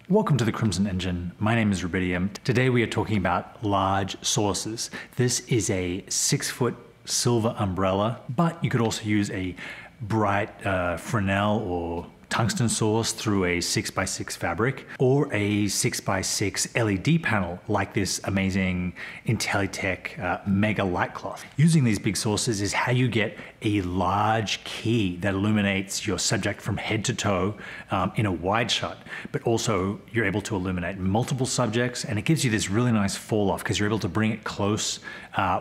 Welcome to the Crimson Engine. My name is 𝙎𝙖𝙄𝙄𝙄𝙀. Today we are talking about large sources. This is a 6-foot silver umbrella, but you could also use a bright Fresnel or tungsten source through a 6x6 fabric or a 6x6 LED panel like this amazing 𝙁𝙃𝙄𝙄𝙃 mega light cloth. Using these big sources is how you get a large key that illuminates your subject from head to toe in a wide shot, but also you're able to illuminate multiple subjects, and it gives you this really nice fall off because you're able to bring it close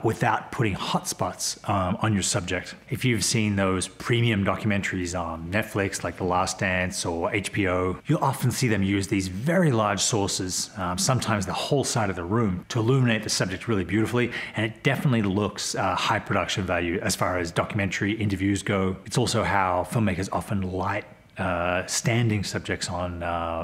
without putting hot spots on your subject. If you've seen those premium documentaries on Netflix like The Last Dance or HBO, you'll often see them use these very large sources, sometimes the whole side of the room, to illuminate the subject really beautifully, and it definitely looks high production value as far as documentary interviews go. It's also how filmmakers often light standing subjects on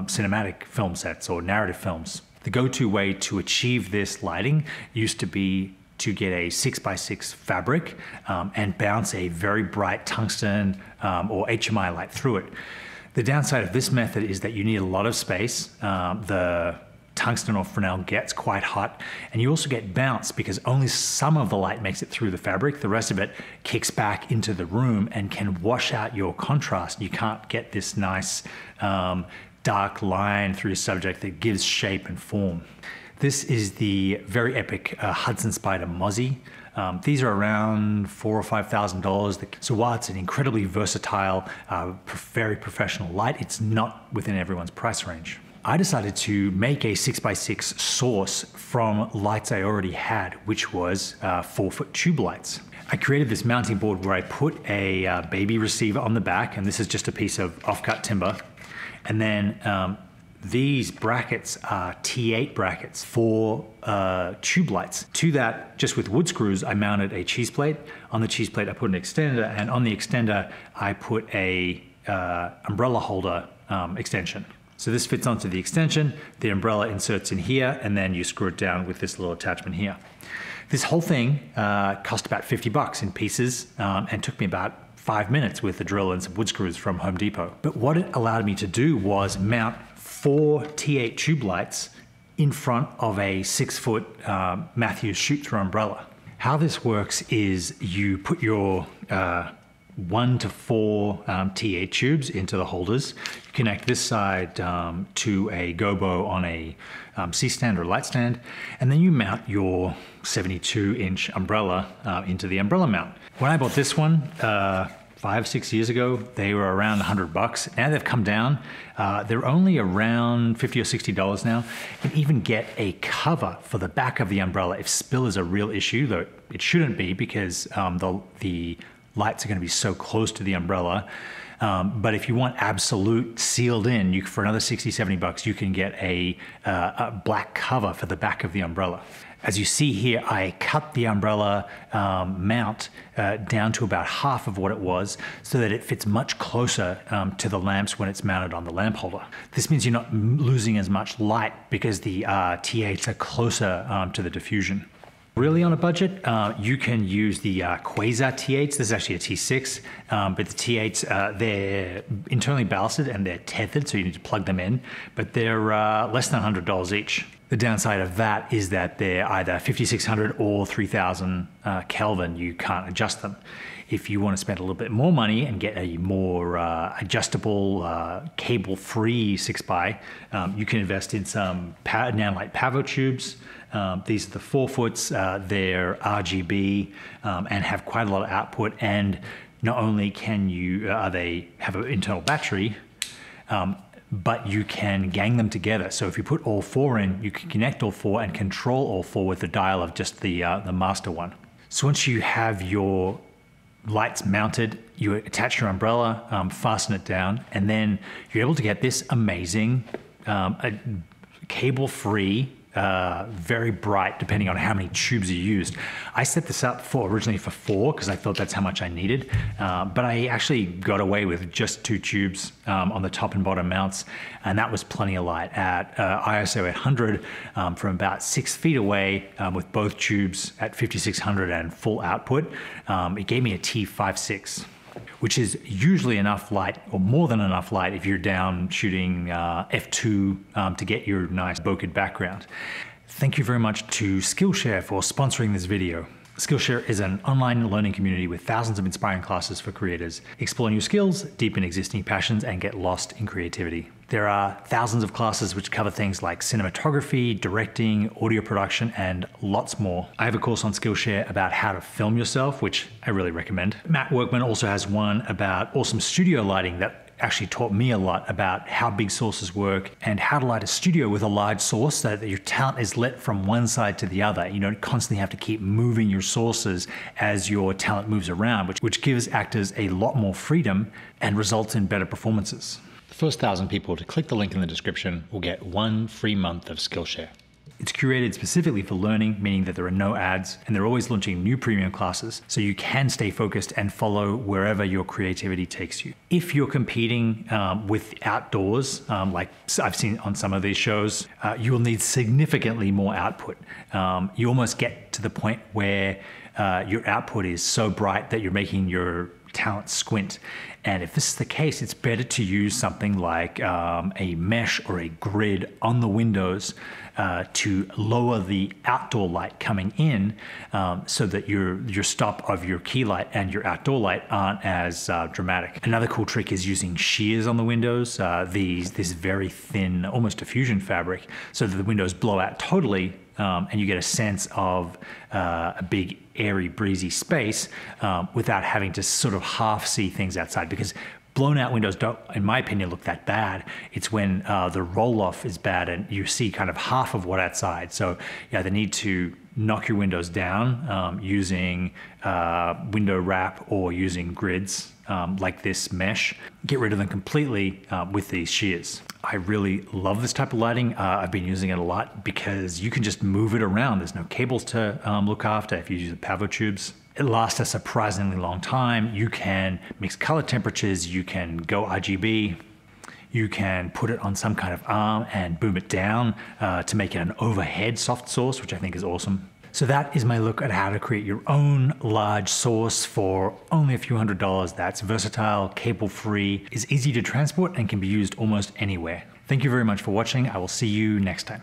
cinematic film sets or narrative films. The go-to way to achieve this lighting used to be to get a 6x6 fabric and bounce a very bright tungsten or HMI light through it. The downside of this method is that you need a lot of space. The tungsten or Fresnel gets quite hot, and you also get bounce because only some of the light makes it through the fabric. The rest of it kicks back into the room and can wash out your contrast. You can't get this nice dark line through your subject that gives shape and form. This is the very epic Hudson Spider Mozzie. These are around $4,000 or $5,000. So while it's an incredibly versatile, very professional light, it's not within everyone's price range. I decided to make a 6x6 source from lights I already had, which was 4-foot tube lights. I created this mounting board where I put a baby receiver on the back, and this is just a piece of off-cut timber. And then these brackets are T8 brackets for tube lights. To that, just with wood screws, I mounted a cheese plate. On the cheese plate, I put an extender, and on the extender, I put a umbrella holder extension. So this fits onto the extension, the umbrella inserts in here, and then you screw it down with this little attachment here. This whole thing cost about $50 in pieces and took me about 5 minutes with a drill and some wood screws from Home Depot. But what it allowed me to do was mount 4 T8 tube lights in front of a 6-foot Matthews shoot-through umbrella. How this works is you put your 1 to 4 T8 tubes into the holders. You connect this side to a gobo on a C-stand or light stand, and then you mount your 72-inch umbrella into the umbrella mount. When I bought this one 5-6 years ago, they were around $100. Now they've come down. They're only around $50 or $60 now. You can even get a cover for the back of the umbrella if spill is a real issue, though it shouldn't be because the lights are going to be so close to the umbrella. But if you want absolute sealed in, for another $60, $70, you can get a black cover for the back of the umbrella. As you see here, I cut the umbrella mount down to about half of what it was so that it fits much closer to the lamps when it's mounted on the lamp holder. This means you're not losing as much light because the T8s are closer to the diffusion. Really on a budget, you can use the Quasar T8s. This is actually a T6, but the T8s, they're internally ballasted and they're tethered, so you need to plug them in, but they're less than $100 each. The downside of that is that they're either 5600 or 3000 Kelvin. You can't adjust them. If you want to spend a little bit more money and get a more adjustable, cable-free 6x, you can invest in some Nanlite Pavo tubes. These are the 4-foots. They're RGB and have quite a lot of output. And not only can they have an internal battery, but you can gang them together. So if you put all 4 in, you can connect all 4 and control all 4 with the dial of just the master one. So once you have your lights mounted, you attach your umbrella, fasten it down, and then you're able to get this amazing cable-free, very bright, depending on how many tubes you used. I set this up originally for 4 because I thought that's how much I needed, but I actually got away with just 2 tubes on the top and bottom mounts, and that was plenty of light at ISO 800 from about 6 feet away with both tubes at 5600 and full output. It gave me a T56. which is usually enough light, or more than enough light if you're down shooting f2 to get your nice bokeh background. Thank you very much to Skillshare for sponsoring this video. Skillshare is an online learning community with thousands of inspiring classes for creators. Explore new skills, deepen existing passions, and get lost in creativity. There are thousands of classes which cover things like cinematography, directing, audio production, and lots more. I have a course on Skillshare about how to film yourself, which I really recommend. Matt Workman also has one about awesome studio lighting that actually taught me a lot about how big sources work and how to light a studio with a large source so that your talent is lit from one side to the other. You don't constantly have to keep moving your sources as your talent moves around, which gives actors a lot more freedom and results in better performances. The first 1,000 people to click the link in the description will get 1 free month of Skillshare. It's curated specifically for learning, meaning that there are no ads, and they're always launching new premium classes, so you can stay focused and follow wherever your creativity takes you. If you're competing with outdoors, like I've seen on some of these shows, you will need significantly more output. You almost get to the point where your output is so bright that you're making your talent squint. And if this is the case, it's better to use something like a mesh or a grid on the windows to lower the outdoor light coming in so that your stop of your key light and your outdoor light aren't as dramatic. Another cool trick is using shears on the windows, this very thin, almost diffusion fabric, so that the windows blow out totally and you get a sense of a big, airy, breezy space without having to sort of half see things outside, because blown out windows don't, in my opinion, look that bad. It's when the roll off is bad and you see kind of half of what outside. So yeah, they need to knock your windows down using window wrap or using grids like this mesh. Get rid of them completely with these shears. I really love this type of lighting. I've been using it a lot because you can just move it around. There's no cables to look after if you use the Pavo tubes. It lasts a surprisingly long time. You can mix color temperatures, you can go RGB, you can put it on some kind of arm and boom it down to make it an overhead soft source, which I think is awesome. So that is my look at how to create your own large source for only a few $100s. That's versatile, cable-free, is easy to transport, and can be used almost anywhere. Thank you very much for watching. I will see you next time.